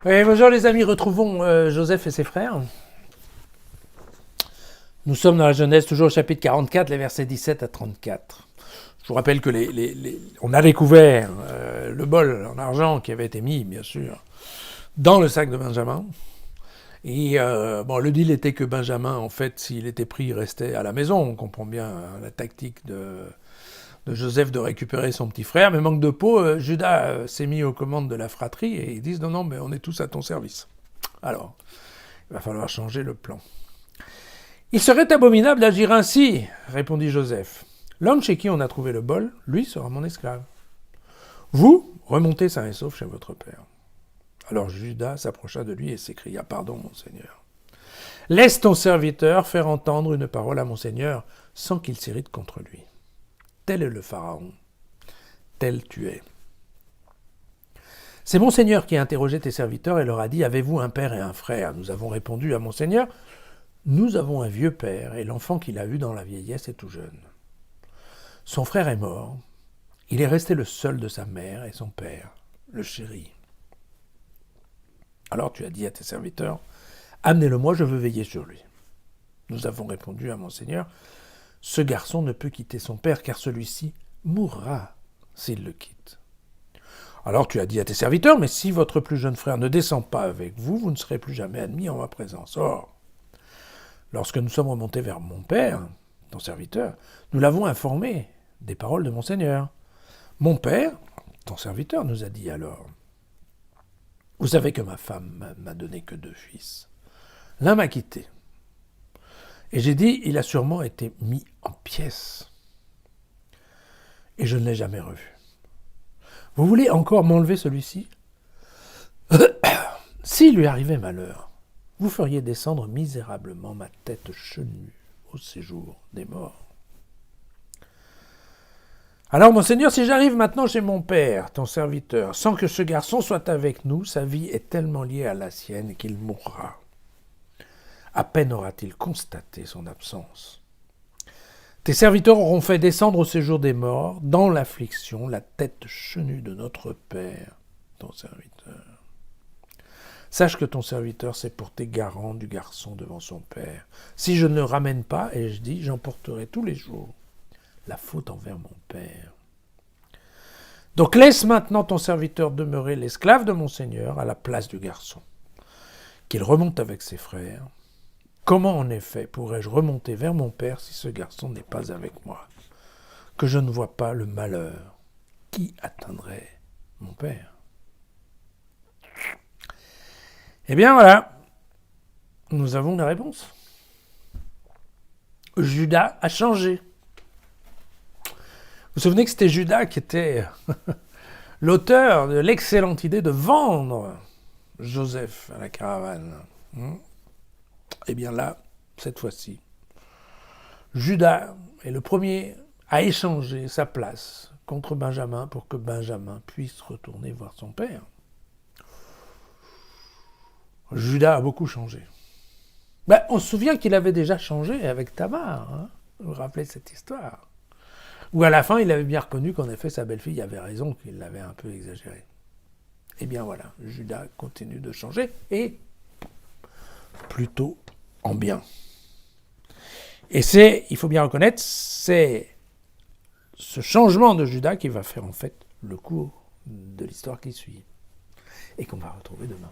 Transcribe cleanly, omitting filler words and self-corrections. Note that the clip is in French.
Oui, bonjour les amis, retrouvons Joseph et ses frères. Nous sommes dans la Genèse, toujours au chapitre 44, les versets 17 à 34. Je vous rappelle que on a découvert le bol en argent qui avait été mis, bien sûr, dans le sac de Benjamin. Et le deal était que Benjamin, en fait, s'il était pris, il restait à la maison. On comprend bien la tactique de Joseph de récupérer son petit frère. Mais manque de peau, Judas s'est mis aux commandes de la fratrie et ils disent non, mais on est tous à ton service. Alors, il va falloir changer le plan. Il serait abominable d'agir ainsi, répondit Joseph. L'homme chez qui on a trouvé le bol, lui, sera mon esclave. Vous, remontez sain et sauf chez votre père. Alors Judas s'approcha de lui et s'écria, pardon, mon seigneur. Laisse ton serviteur faire entendre une parole à mon seigneur sans qu'il s'irrite contre lui. Tel est le Pharaon, tel tu es. C'est mon seigneur qui a interrogé tes serviteurs et leur a dit, avez-vous un père et un frère? Nous avons répondu à mon seigneur, nous avons un vieux père et l'enfant qu'il a eu dans la vieillesse est tout jeune. Son frère est mort, il est resté le seul de sa mère et son père le chérit. Alors tu as dit à tes serviteurs, amenez-le-moi, je veux veiller sur lui. Nous avons répondu à mon seigneur, ce garçon ne peut quitter son père car celui-ci mourra s'il le quitte. Alors tu as dit à tes serviteurs, mais si votre plus jeune frère ne descend pas avec vous, vous ne serez plus jamais admis en ma présence. Or, lorsque nous sommes remontés vers mon père, ton serviteur, nous l'avons informé des paroles de mon seigneur. Mon père, ton serviteur, nous a dit alors, vous savez que ma femme m'a donné que 2 fils. L'un m'a quitté. Et j'ai dit, il a sûrement été mis en pièces. Et je ne l'ai jamais revu. Vous voulez encore m'enlever celui-ci? S'il lui arrivait malheur, vous feriez descendre misérablement ma tête chenue au séjour des morts. Alors, mon Seigneur, si j'arrive maintenant chez mon père, ton serviteur, sans que ce garçon soit avec nous, sa vie est tellement liée à la sienne qu'il mourra. À peine aura-t-il constaté son absence. Tes serviteurs auront fait descendre au séjour des morts, dans l'affliction, la tête chenue de notre père, ton serviteur. Sache que ton serviteur s'est porté garant du garçon devant son père. Si je ne le ramène pas, et je dis, j'emporterai tous les jours la faute envers mon père. Donc laisse maintenant ton serviteur demeurer l'esclave de mon Seigneur à la place du garçon. Qu'il remonte avec ses frères. Comment en effet pourrais-je remonter vers mon père si ce garçon n'est pas avec moi? Que je ne vois pas le malheur qui atteindrait mon père. Eh bien voilà, nous avons la réponse. Judas a changé. Vous vous souvenez que c'était Judas qui était l'auteur de l'excellente idée de vendre Joseph à la caravane. Eh bien là, cette fois-ci, Judas est le premier à échanger sa place contre Benjamin pour que Benjamin puisse retourner voir son père. Judas a beaucoup changé. On se souvient qu'il avait déjà changé avec Tamar. Vous vous rappelez cette histoire? Où à la fin, il avait bien reconnu qu'en effet, sa belle-fille avait raison, qu'il l'avait un peu exagéré. Eh bien voilà, Judas continue de changer, et plutôt en bien. Et il faut bien reconnaître, c'est ce changement de Judas qui va faire en fait le cours de l'histoire qui suit, et qu'on va retrouver demain.